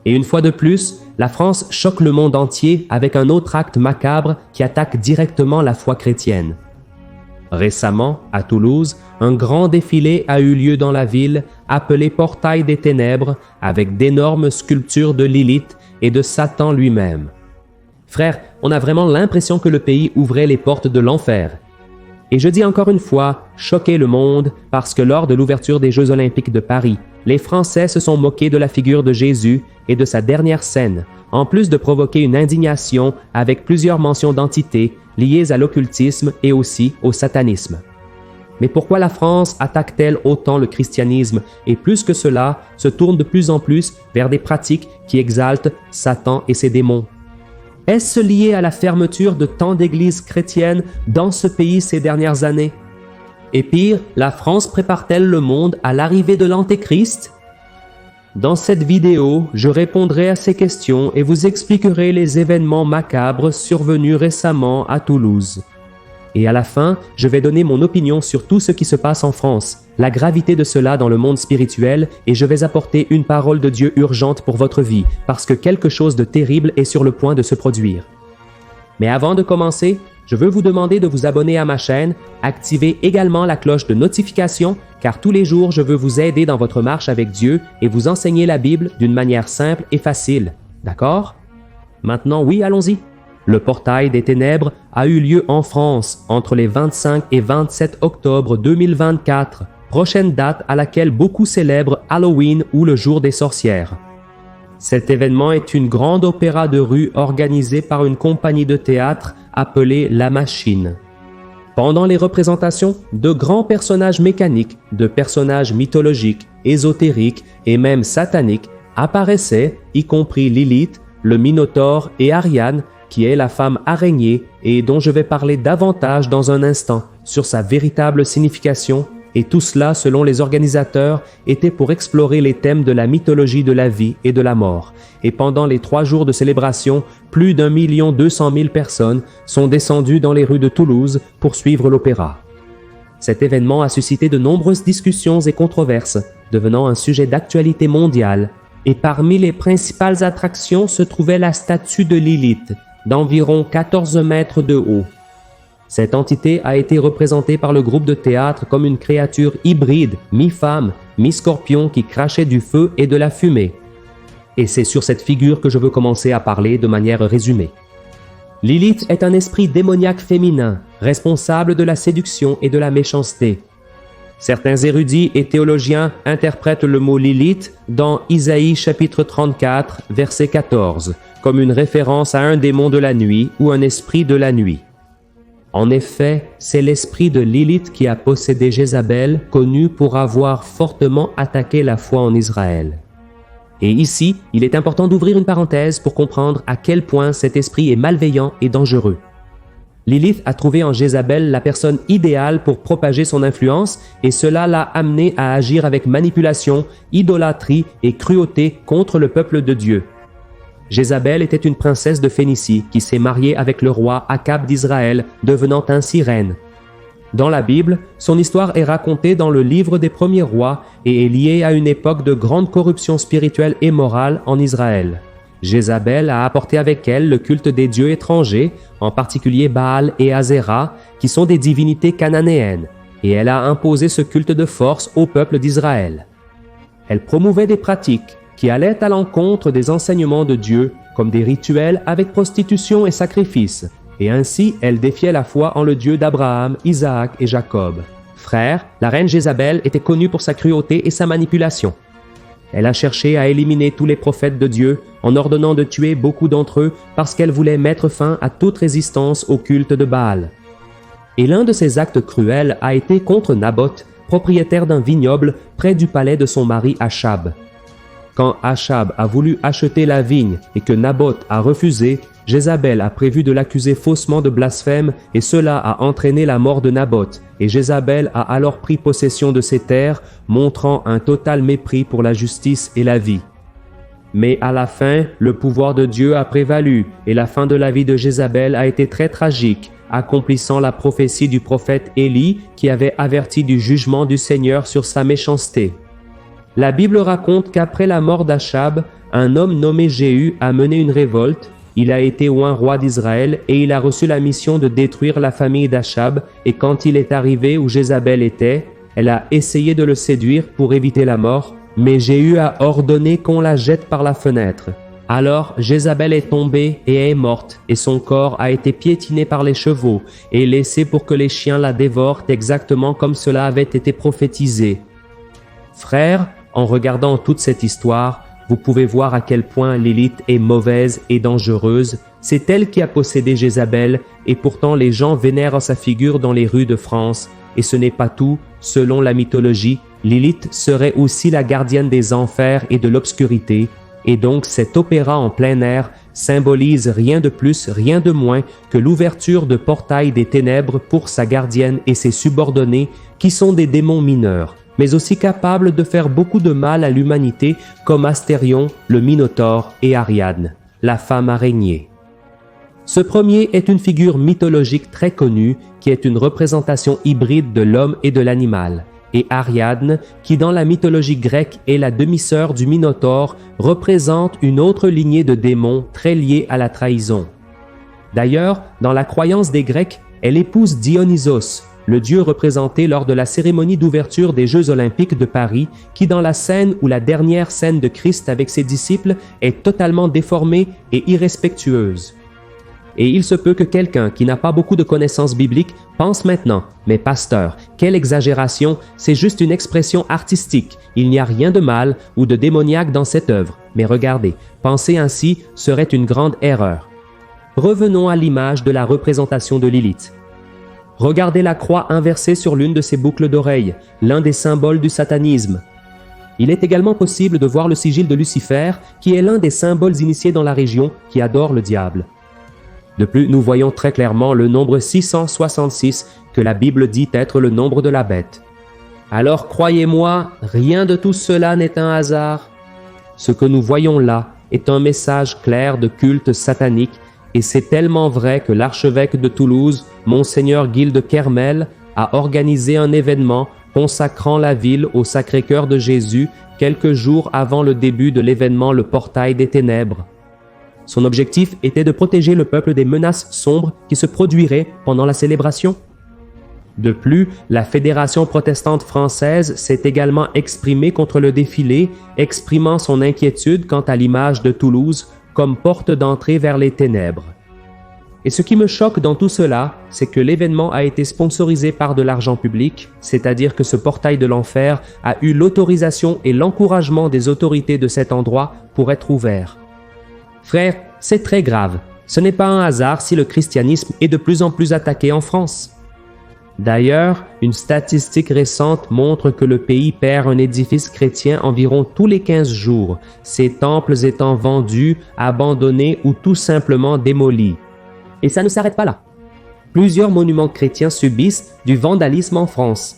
Et une fois de plus, la France choque le monde entier avec un autre acte macabre qui attaque directement la foi chrétienne. Récemment, à Toulouse, un grand défilé a eu lieu dans la ville appelé Portail des Ténèbres avec d'énormes sculptures de Lilith et de Satan lui-même. Frères, on a vraiment l'impression que le pays ouvrait les portes de l'enfer. Et je dis encore une fois, choquer le monde, parce que lors de l'ouverture des Jeux olympiques de Paris, les Français se sont moqués de la figure de Jésus et de sa dernière scène, en plus de provoquer une indignation avec plusieurs mentions d'entités liées à l'occultisme et aussi au satanisme. Mais pourquoi la France attaque-t-elle autant le christianisme et plus que cela, se tourne de plus en plus vers des pratiques qui exaltent Satan et ses démons? Est-ce lié à la fermeture de tant d'églises chrétiennes dans ce pays ces dernières années? Et pire, la France prépare-t-elle le monde à l'arrivée de l'Antéchrist? Dans cette vidéo, je répondrai à ces questions et vous expliquerai les événements macabres survenus récemment à Toulouse. Et à la fin, je vais donner mon opinion sur tout ce qui se passe en France, la gravité de cela dans le monde spirituel, et je vais apporter une parole de Dieu urgente pour votre vie, parce que quelque chose de terrible est sur le point de se produire. Mais avant de commencer, je veux vous demander de vous abonner à ma chaîne, activer également la cloche de notification, car tous les jours je veux vous aider dans votre marche avec Dieu et vous enseigner la Bible d'une manière simple et facile. D'accord? Maintenant, oui, allons-y. Le Portail des Ténèbres a eu lieu en France entre les 25 et 27 octobre 2024, prochaine date à laquelle beaucoup célèbrent Halloween ou le jour des sorcières. Cet événement est une grande opéra de rue organisée par une compagnie de théâtre appelée La Machine. Pendant les représentations, de grands personnages mécaniques, de personnages mythologiques, ésotériques et même sataniques apparaissaient, y compris Lilith, le Minotaure et Ariane, qui est la femme araignée et dont je vais parler davantage dans un instant sur sa véritable signification, et tout cela, selon les organisateurs, était pour explorer les thèmes de la mythologie de la vie et de la mort. Et pendant les 3 jours de célébration, plus d'1 200 000 personnes sont descendues dans les rues de Toulouse pour suivre l'opéra. Cet événement a suscité de nombreuses discussions et controverses, devenant un sujet d'actualité mondiale. Et parmi les principales attractions se trouvait la statue de Lilith, d'environ 14 mètres de haut. Cette entité a été représentée par le groupe de théâtre comme une créature hybride, mi-femme, mi-scorpion qui crachait du feu et de la fumée. Et c'est sur cette figure que je veux commencer à parler de manière résumée. Lilith est un esprit démoniaque féminin, responsable de la séduction et de la méchanceté. Certains érudits et théologiens interprètent le mot Lilith dans Isaïe chapitre 34, verset 14, comme une référence à un démon de la nuit ou un esprit de la nuit. En effet, c'est l'esprit de Lilith qui a possédé Jézabel, connue pour avoir fortement attaqué la foi en Israël. Et ici, il est important d'ouvrir une parenthèse pour comprendre à quel point cet esprit est malveillant et dangereux. Lilith a trouvé en Jézabel la personne idéale pour propager son influence et cela l'a amené à agir avec manipulation, idolâtrie et cruauté contre le peuple de Dieu. Jézabel était une princesse de Phénicie qui s'est mariée avec le roi Akab d'Israël, devenant ainsi reine. Dans la Bible, son histoire est racontée dans le livre des premiers rois et est liée à une époque de grande corruption spirituelle et morale en Israël. Jézabel a apporté avec elle le culte des dieux étrangers, en particulier Baal et Azéra, qui sont des divinités cananéennes, et elle a imposé ce culte de force au peuple d'Israël. Elle promouvait des pratiques qui allaient à l'encontre des enseignements de Dieu, comme des rituels avec prostitution et sacrifice, et ainsi elle défiait la foi en le Dieu d'Abraham, Isaac et Jacob. Frère, la reine Jézabel était connue pour sa cruauté et sa manipulation. Elle a cherché à éliminer tous les prophètes de Dieu en ordonnant de tuer beaucoup d'entre eux parce qu'elle voulait mettre fin à toute résistance au culte de Baal. Et l'un de ses actes cruels a été contre Naboth, propriétaire d'un vignoble près du palais de son mari Achab. Quand Achab a voulu acheter la vigne et que Naboth a refusé, Jézabel a prévu de l'accuser faussement de blasphème et cela a entraîné la mort de Naboth. Et Jézabel a alors pris possession de ses terres, montrant un total mépris pour la justice et la vie. Mais à la fin, le pouvoir de Dieu a prévalu et la fin de la vie de Jézabel a été très tragique, accomplissant la prophétie du prophète Élie qui avait averti du jugement du Seigneur sur sa méchanceté. La Bible raconte qu'après la mort d'Achab, un homme nommé Jéhu a mené une révolte. Il a été oint roi d'Israël et il a reçu la mission de détruire la famille d'Achab, et quand il est arrivé où Jézabel était, elle a essayé de le séduire pour éviter la mort, mais Jéhu a ordonné qu'on la jette par la fenêtre. Alors Jézabel est tombée et est morte, et son corps a été piétiné par les chevaux et laissé pour que les chiens la dévorent exactement comme cela avait été prophétisé. Frères, en regardant toute cette histoire, vous pouvez voir à quel point Lilith est mauvaise et dangereuse. C'est elle qui a possédé Jézabel, et pourtant les gens vénèrent sa figure dans les rues de France. Et ce n'est pas tout, selon la mythologie, Lilith serait aussi la gardienne des enfers et de l'obscurité, et donc cet opéra en plein air symbolise rien de plus, rien de moins que l'ouverture de portails des ténèbres pour sa gardienne et ses subordonnés, qui sont des démons mineurs, mais aussi capables de faire beaucoup de mal à l'humanité, comme Astérion, le Minotaure et Ariadne, la femme araignée. Ce premier est une figure mythologique très connue, qui est une représentation hybride de l'homme et de l'animal, et Ariadne, qui dans la mythologie grecque est la demi-sœur du Minotaure, représente une autre lignée de démons très liée à la trahison. D'ailleurs, dans la croyance des Grecs, elle épouse Dionysos, le dieu représenté lors de la cérémonie d'ouverture des Jeux olympiques de Paris, qui dans la scène ou la dernière scène de Christ avec ses disciples est totalement déformée et irrespectueuse. Et il se peut que quelqu'un qui n'a pas beaucoup de connaissances bibliques pense maintenant « Mais pasteur, quelle exagération, c'est juste une expression artistique, il n'y a rien de mal ou de démoniaque dans cette œuvre. Mais regardez, penser ainsi serait une grande erreur. » Revenons à l'image de la représentation de Lilith. Regardez la croix inversée sur l'une de ses boucles d'oreilles, l'un des symboles du satanisme. Il est également possible de voir le sigil de Lucifer, qui est l'un des symboles initiés dans la région qui adore le diable. De plus, nous voyons très clairement le nombre 666 que la Bible dit être le nombre de la bête. Alors croyez-moi, rien de tout cela n'est un hasard. Ce que nous voyons là est un message clair de culte satanique, et c'est tellement vrai que l'archevêque de Toulouse, Monseigneur Guil de Kermel, a organisé un événement consacrant la ville au Sacré-Cœur de Jésus quelques jours avant le début de l'événement Le Portail des Ténèbres. Son objectif était de protéger le peuple des menaces sombres qui se produiraient pendant la célébration. De plus, la Fédération protestante française s'est également exprimée contre le défilé, exprimant son inquiétude quant à l'image de Toulouse comme porte d'entrée vers les ténèbres. Et ce qui me choque dans tout cela, c'est que l'événement a été sponsorisé par de l'argent public, c'est-à-dire que ce portail de l'enfer a eu l'autorisation et l'encouragement des autorités de cet endroit pour être ouvert. Frères, c'est très grave. Ce n'est pas un hasard si le christianisme est de plus en plus attaqué en France. D'ailleurs, une statistique récente montre que le pays perd un édifice chrétien environ tous les 15 jours, ses temples étant vendus, abandonnés ou tout simplement démolis. Et ça ne s'arrête pas là. Plusieurs monuments chrétiens subissent du vandalisme en France.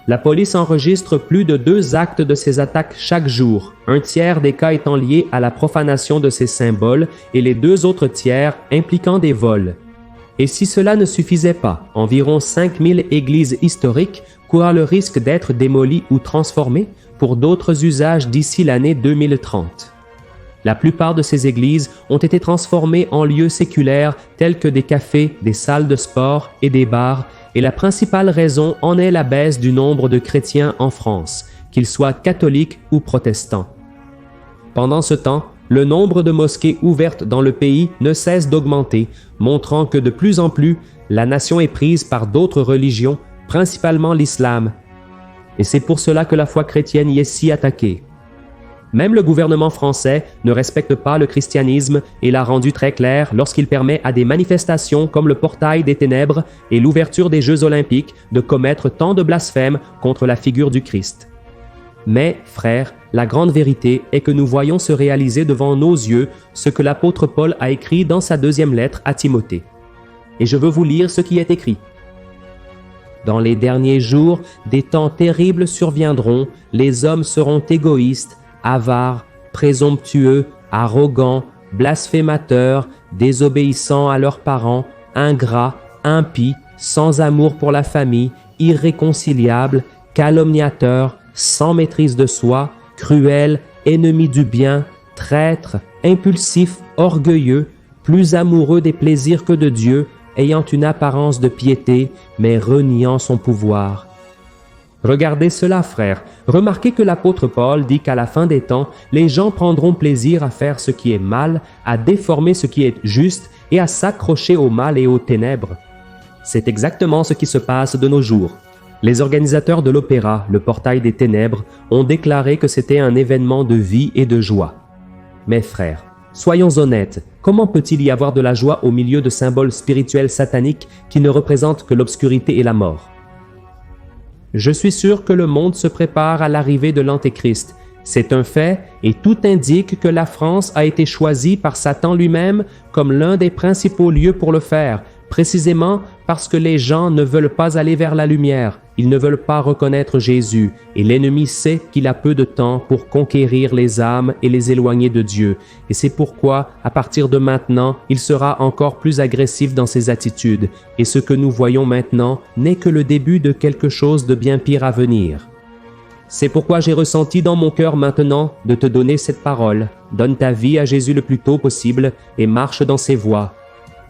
La police enregistre plus de 2 actes de ces attaques chaque jour, un tiers des cas étant liés à la profanation de ces symboles et les 2 autres tiers impliquant des vols. Et si cela ne suffisait pas, environ 5000 églises historiques courent le risque d'être démolies ou transformées pour d'autres usages d'ici l'année 2030. La plupart de ces églises ont été transformées en lieux séculaires tels que des cafés, des salles de sport et des bars, et la principale raison en est la baisse du nombre de chrétiens en France, qu'ils soient catholiques ou protestants. Pendant ce temps, le nombre de mosquées ouvertes dans le pays ne cesse d'augmenter, montrant que de plus en plus, la nation est prise par d'autres religions, principalement l'islam. Et c'est pour cela que la foi chrétienne y est si attaquée. Même le gouvernement français ne respecte pas le christianisme et l'a rendu très clair lorsqu'il permet à des manifestations comme le Portail des Ténèbres et l'ouverture des Jeux olympiques de commettre tant de blasphèmes contre la figure du Christ. Mais, frères, la grande vérité est que nous voyons se réaliser devant nos yeux ce que l'apôtre Paul a écrit dans sa 2e lettre à Timothée. Et je veux vous lire ce qui est écrit. « Dans les derniers jours, des temps terribles surviendront, les hommes seront égoïstes, avares, présomptueux, arrogants, blasphémateurs, désobéissants à leurs parents, ingrats, impies, sans amour pour la famille, irréconciliables, calomniateurs, sans maîtrise de soi, cruel, ennemi du bien, traître, impulsif, orgueilleux, plus amoureux des plaisirs que de Dieu, ayant une apparence de piété, mais reniant son pouvoir. Regardez cela, frères. Remarquez que l'apôtre Paul dit qu'à la fin des temps, les gens prendront plaisir à faire ce qui est mal, à déformer ce qui est juste et à s'accrocher au mal et aux ténèbres. C'est exactement ce qui se passe de nos jours. Les organisateurs de l'opéra, le Portail des Ténèbres, ont déclaré que c'était un événement de vie et de joie. Mes frères, soyons honnêtes, comment peut-il y avoir de la joie au milieu de symboles spirituels sataniques qui ne représentent que l'obscurité et la mort? Je suis sûr que le monde se prépare à l'arrivée de l'Antéchrist. C'est un fait et tout indique que la France a été choisie par Satan lui-même comme l'un des principaux lieux pour le faire, précisément parce que les gens ne veulent pas aller vers la lumière, ils ne veulent pas reconnaître Jésus, et l'ennemi sait qu'il a peu de temps pour conquérir les âmes et les éloigner de Dieu, et c'est pourquoi, à partir de maintenant, il sera encore plus agressif dans ses attitudes, et ce que nous voyons maintenant n'est que le début de quelque chose de bien pire à venir. C'est pourquoi j'ai ressenti dans mon cœur maintenant de te donner cette parole. Donne ta vie à Jésus le plus tôt possible et marche dans ses voies.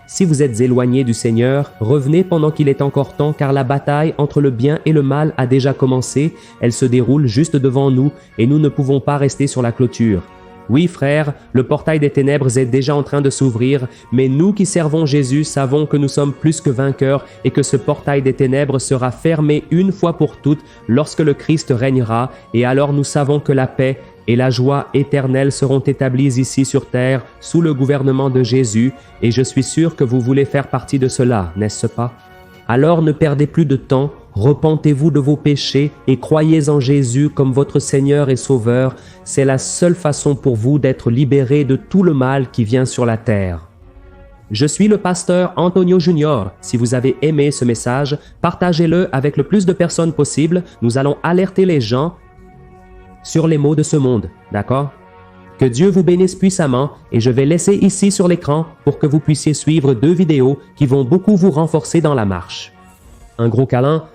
Si vous êtes éloigné du Seigneur, revenez pendant qu'il est encore temps, car la bataille entre le bien et le mal a déjà commencé, elle se déroule juste devant nous et nous ne pouvons pas rester sur la clôture. Oui, frères, le portail des ténèbres est déjà en train de s'ouvrir, mais nous qui servons Jésus savons que nous sommes plus que vainqueurs et que ce portail des ténèbres sera fermé une fois pour toutes lorsque le Christ régnera, et alors nous savons que la paix et la joie éternelle seront établies ici sur terre sous le gouvernement de Jésus, et je suis sûr que vous voulez faire partie de cela, n'est-ce pas? Alors ne perdez plus de temps, repentez-vous de vos péchés et croyez en Jésus comme votre Seigneur et Sauveur. C'est la seule façon pour vous d'être libérés de tout le mal qui vient sur la terre. Je suis le pasteur Antonio Junior. Si vous avez aimé ce message, partagez-le avec le plus de personnes possible. Nous allons alerter les gens sur les maux de ce monde, d'accord? Que Dieu vous bénisse puissamment et je vais laisser ici sur l'écran pour que vous puissiez suivre 2 vidéos qui vont beaucoup vous renforcer dans la marche. Un gros câlin